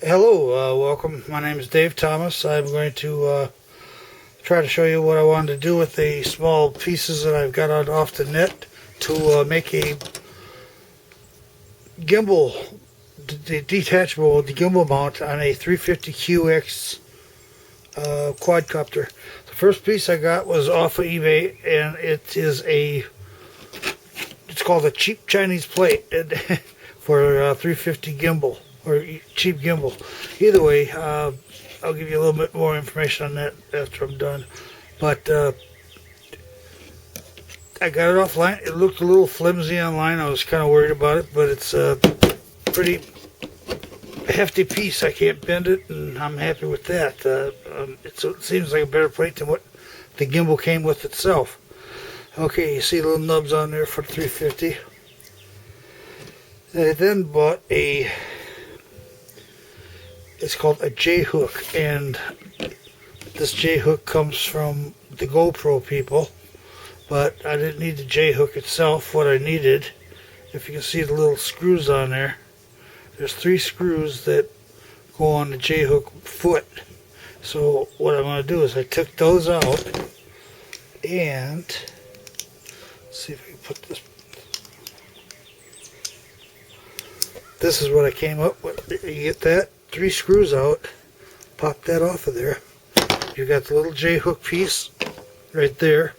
Hello, welcome. My name is Dave Thomas. I'm going to try to show you what I wanted to do with the small pieces that I've got off the net to make a gimbal, detachable gimbal mount on a 350QX quadcopter. The first piece I got was off of eBay, and it's called a cheap Chinese plate for a 350 gimbal. Or cheap gimbal. Either way, I'll give you a little bit more information on that after I'm done. But I got it offline. It looked a little flimsy online. I was kind of worried about it, but it's a pretty hefty piece. I can't bend it, and I'm happy with that. It seems like a better plate than what the gimbal came with itself. Okay, you see little nubs on there for the 350. I then bought it's called a J-hook, and this J-hook comes from the GoPro people, but I didn't need the J-hook itself. What I needed, if you can see the little screws on there, there's 3 screws that go on the J-hook foot. So what I'm going to do is I took those out, and let's see if I can put this. This is what I came up with. You get that? 3 screws out, pop that off of there. You got the little J-hook piece right there.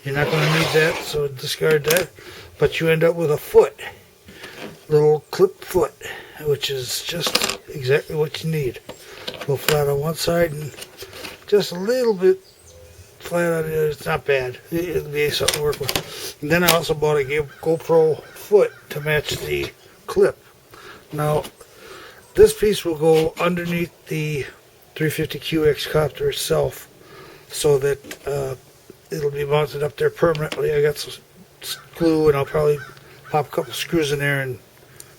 You're not going to need that, so discard that. But you end up with a foot, little clip foot, which is just exactly what you need. Go flat on one side and just a little bit flat on the other. It's not bad. It'll be something to work with. And then I also bought a GoPro foot to match the clip. Now, this piece will go underneath the 350QX copter itself, so that it'll be mounted up there permanently. I got some glue, and I'll probably pop a couple screws in there and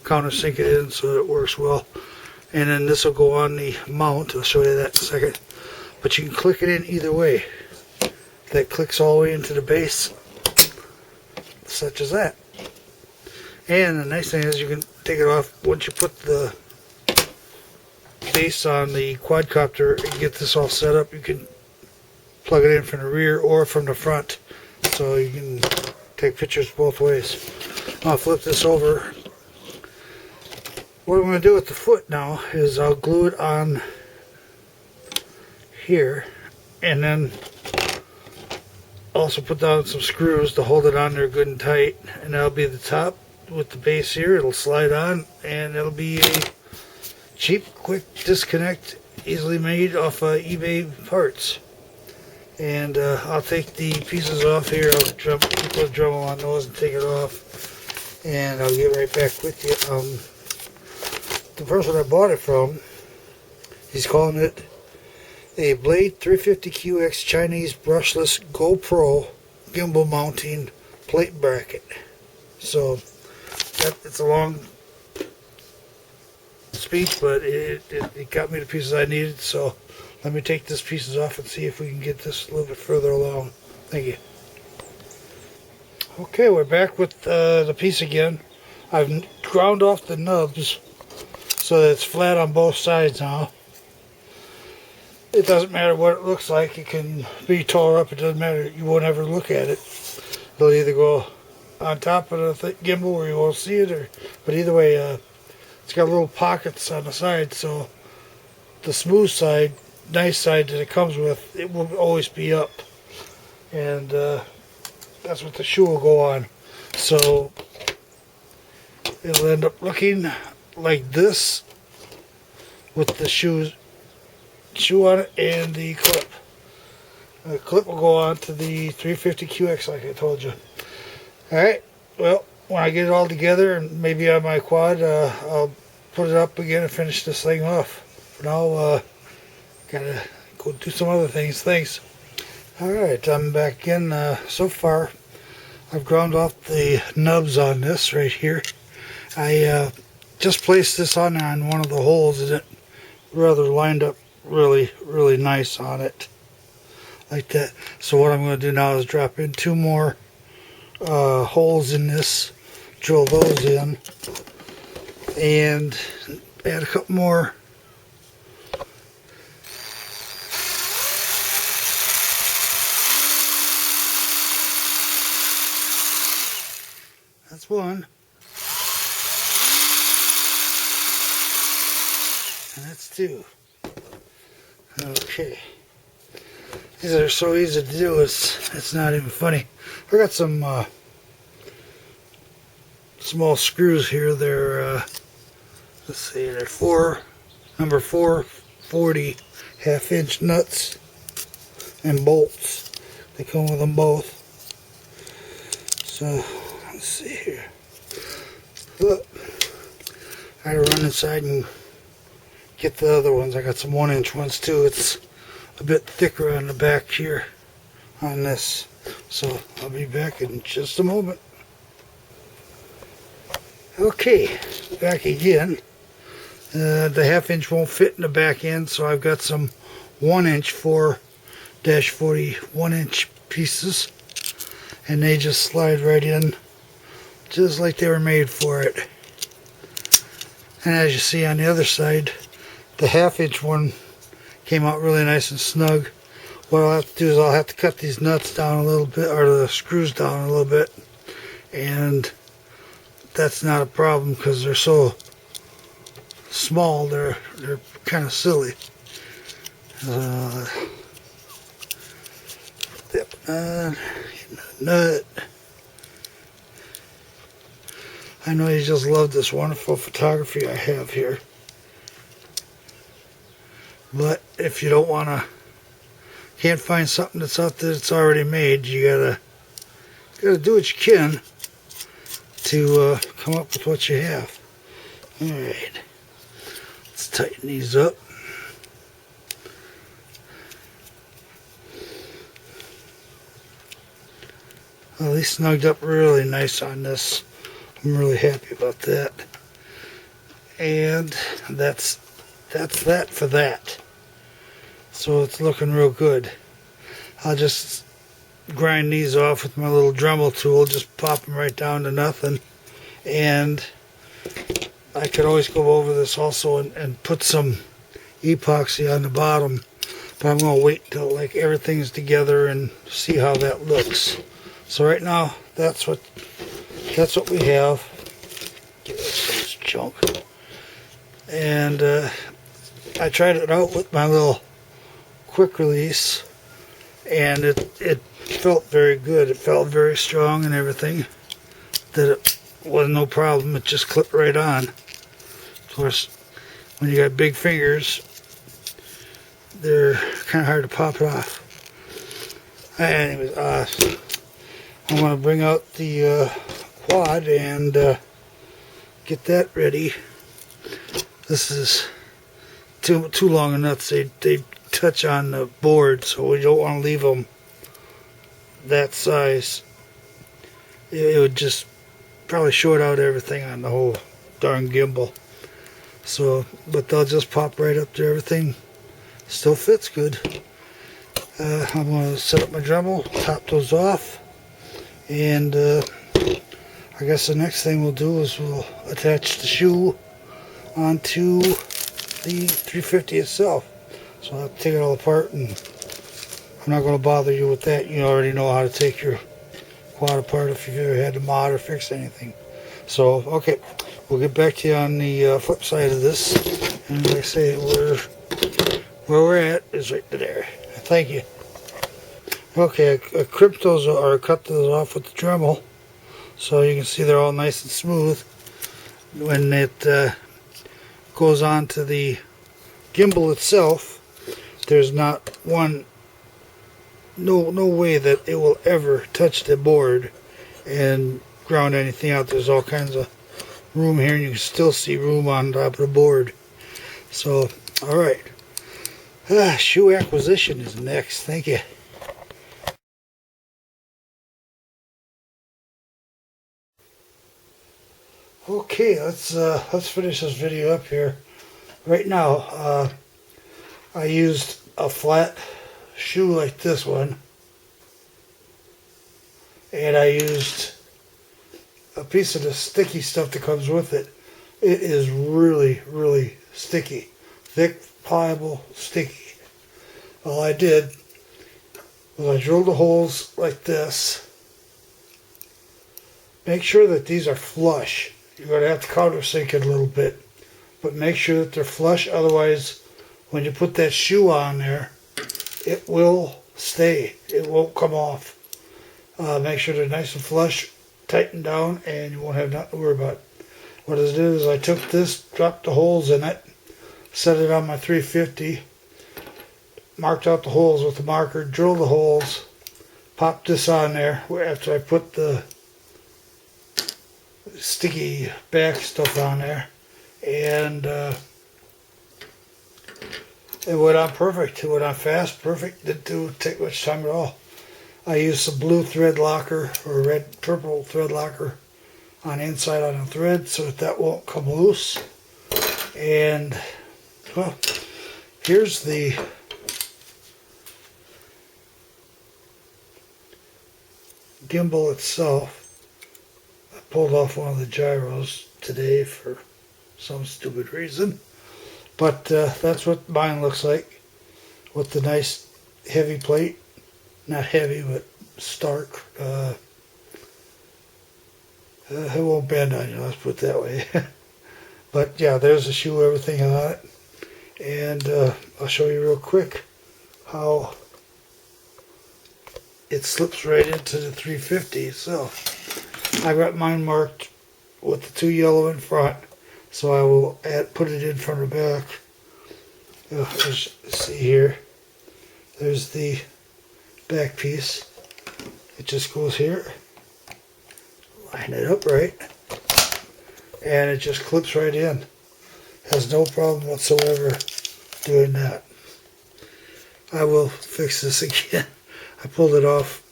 countersink it in so that it works well. And then this will go on the mount. I'll show you that in a second. But you can click it in either way. That clicks all the way into the base, such as that. And the nice thing is you can take it off once you put the base on the quadcopter and get this all set up. You can plug it in from the rear or from the front, so you can take pictures both ways. I'll flip this over. What I'm going to do with the foot now is I'll glue it on here, and then also put down some screws to hold it on there good and tight, and that'll be the top with the base here. It'll slide on, and it'll be a cheap, quick disconnect, easily made off eBay parts. And I'll take the pieces off here. I'll put the Dremel on those and take it off, and I'll get right back with you. The person I bought it from, he's calling it a Blade 350QX Chinese brushless GoPro gimbal mounting plate bracket. So it's a long speech, but it got me the pieces I needed. So let me take these pieces off and see if we can get this a little bit further along. Thank you. Okay, we're back with the piece again. I've ground off the nubs so that it's flat on both sides now. It doesn't matter what it looks like. It can be tore up. It doesn't matter. You won't ever look at it. It'll either go on top of the gimbal where you won't see it, but either way, it's got little pockets on the side, so the smooth side, nice side that it comes with, it will always be up, and that's what the shoe will go on. So it'll end up looking like this with the shoe on it and the clip. The clip will go on to the 350QX like I told you. Alright, well, when I get it all together and maybe on my quad, I'll put it up again and finish this thing off. For now, gotta go do some other things. Thanks. Alright, I'm back in. So far, I've ground off the nubs on this right here. I just placed this on one of the holes, and it rather lined up really nice on it. Like that. So what I'm going to do now is drop in 2 more holes in this, drill those in, and add a couple more That's one. And that's two. Okay. These are so easy to do, it's not even funny. I got some small screws here. They're, let's see, they're number 440 half-inch nuts and bolts. They come with them both. So, let's see here. Look, I gotta run inside and get the other ones. I got some 1-inch ones too. It's a bit thicker on the back here on this. So I'll be back in just a moment. Okay, back again. The half-inch won't fit in the back end, so I've got some 1-inch 4-40 1-inch pieces, and they just slide right in just like they were made for it. And as you see on the other side, the half-inch one came out really nice and snug. What I'll have to do is I'll have to cut these nuts down a little bit, or the screws down a little bit, and that's not a problem because they're so small, they're kind of silly. Nut. I know you just love this wonderful photography I have here. But if you don't want to, can't find something that's out there that's already made, you gotta do what you can to come up with what you have. Alright, let's tighten these up. Well, they snugged up really nice on this. I'm really happy about that. And that's that for that. So it's looking real good. I'll just grind these off with my little Dremel tool, just pop them right down to nothing. And I could always go over this also and put some epoxy on the bottom, but I'm going to wait till like everything's together and see how that looks. So right now, that's what we have. Get rid of this junk. And I tried it out with my little quick release, and it felt very good. It felt very strong and everything. That it was no problem. It just clipped right on. Of course, when you got big fingers, they're kind of hard to pop it off. Anyways, I'm going to bring out the quad and get that ready. This is too long of nuts. They touch on the board, so we don't want to leave them that size. It would just probably short out everything on the whole darn gimbal. So, but they'll just pop right up to everything. Still fits good. I'm going to set up my Dremel, top those off, and I guess the next thing we'll do is we'll attach the shoe onto the 350 itself. So I'll have to take it all apart, and I'm not going to bother you with that. You already know how to take your quad apart if you've ever had to mod or fix anything. So, okay, we'll get back to you on the flip side of this. And like I say, where we're at is right there. Thank you. Okay, I crimped those or cut those off with the Dremel, so you can see they're all nice and smooth. When it goes on to the gimbal itself, there's not no way that it will ever touch the board and ground anything out. There's all kinds of room here, and you can still see room on top of the board. So, alright. Shoe acquisition is next. Thank you. Okay, let's finish this video up here. Right now, I used a flat shoe like this one, and I used a piece of the sticky stuff that comes with it. It is really, really sticky. Thick, pliable, sticky. All I did was I drilled the holes like this, make sure that these are flush. You're going to have to countersink it a little bit, but make sure that they're flush. Otherwise, when you put that shoe on there, it will stay. It won't come off. Make sure they're nice and flush, tighten down, and you won't have nothing to worry about. What I did is I took this, dropped the holes in it, set it on my 350, marked out the holes with the marker, drilled the holes, popped this on there after I put the sticky back stuff on there, and it went on perfect. It went on fast, perfect. Didn't take much time at all. I used some blue thread locker or red purple thread locker on the inside on the thread so that won't come loose. And well, here's the gimbal itself. I pulled off one of the gyros today for some stupid reason, but that's what mine looks like with the nice heavy plate. Not heavy, but stark. It won't bend on you, let's put it that way. But yeah, there's the shoe, everything on it. And I'll show you real quick how it slips right into the 350. So I got mine marked with the 2 yellow in front, so I will put it in front or back. As you see here, there's the back piece. It just goes here, line it up right, and it just clips right in. Has no problem whatsoever doing that. I will fix this again. I pulled it off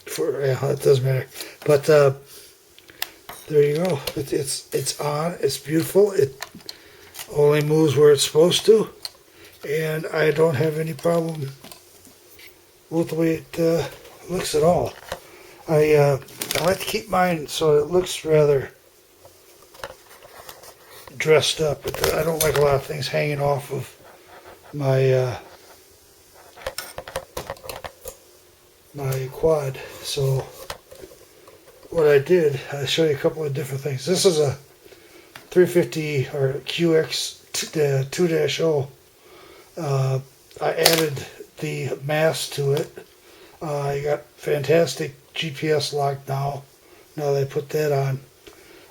for, yeah, it doesn't matter. But there you go. It's on. It's beautiful. It only moves where it's supposed to, and I don't have any problem with the way it looks at all. I like to keep mine so it looks rather dressed up. I don't like a lot of things hanging off of my my quad. So what I did, I'll show you a couple of different things. This is a 350 or QX 2-0. I added the mast to it. I got fantastic GPS lock now that I put that on.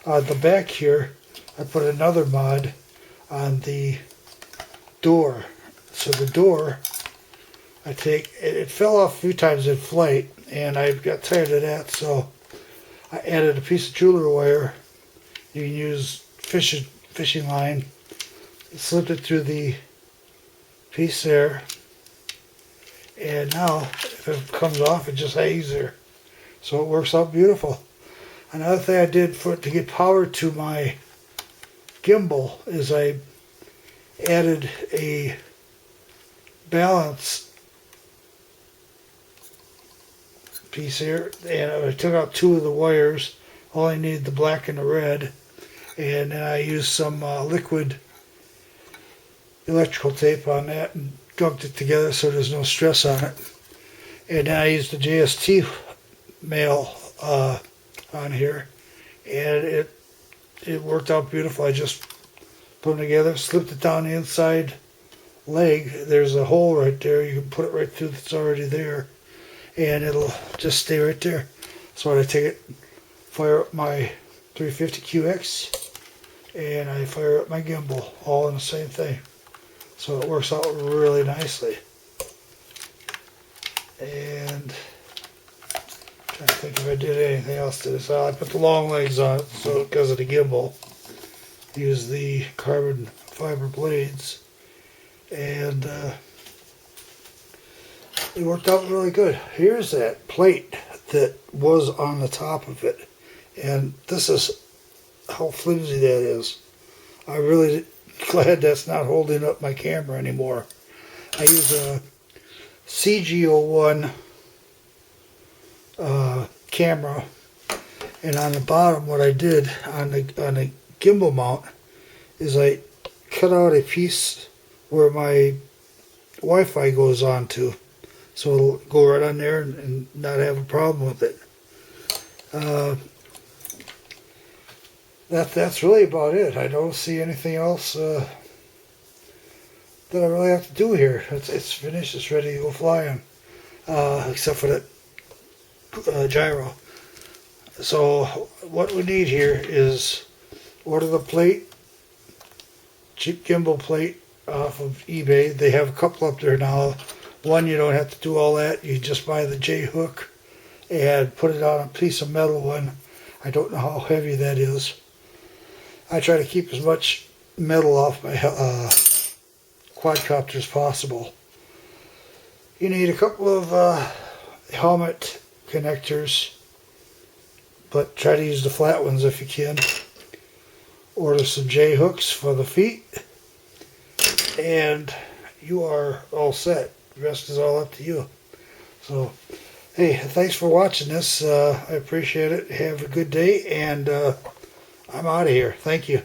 The back here, I put another mod on the door. So the door, I take, it fell off a few times in flight, and I got tired of that, so I added a piece of jeweler wire. You can use fishing line. Slipped it through the piece there, and now if it comes off, it just hangs there. So it works out beautiful. Another thing I did to get power to my gimbal is I added a balance piece here, and I took out 2 of the wires. Only need the black and the red, and then I used some liquid electrical tape on that and gunked it together so there's no stress on it. And then I used the JST mail on here, and it worked out beautiful. I just put them together, slipped it down the inside leg. There's a hole right there. You can put it right through that's already there, and it'll just stay right there. So I take it, fire up my 350QX, and I fire up my gimbal, all in the same thing. So it works out really nicely. And I'm trying to think if I did anything else to this. I put the long legs on it, so because of the gimbal, use the carbon fiber blades, and it worked out really good. Here's that plate that was on the top of it, and this is how flimsy that is. I really glad that's not holding up my camera anymore. I use a CG01 camera, and on the bottom what I did on the gimbal mount is I cut out a piece where my Wi-Fi goes on to, so it'll go right on there and not have a problem with it. that's really about it. I don't see anything else that I really have to do here. It's finished. It's ready to go flying, except for that gyro. So what we need here is order the plate, cheap gimbal plate off of eBay. They have a couple up there now. One, you don't have to do all that. You just buy the J hook and put it on a piece of metal one. I don't know how heavy that is. I try to keep as much metal off my quadcopter as possible. You need a couple of helmet connectors, but try to use the flat ones if you can. Order some J hooks for the feet, and you are all set. The rest is all up to you. So, hey, thanks for watching this. I appreciate it. Have a good day, and I'm out of here. Thank you.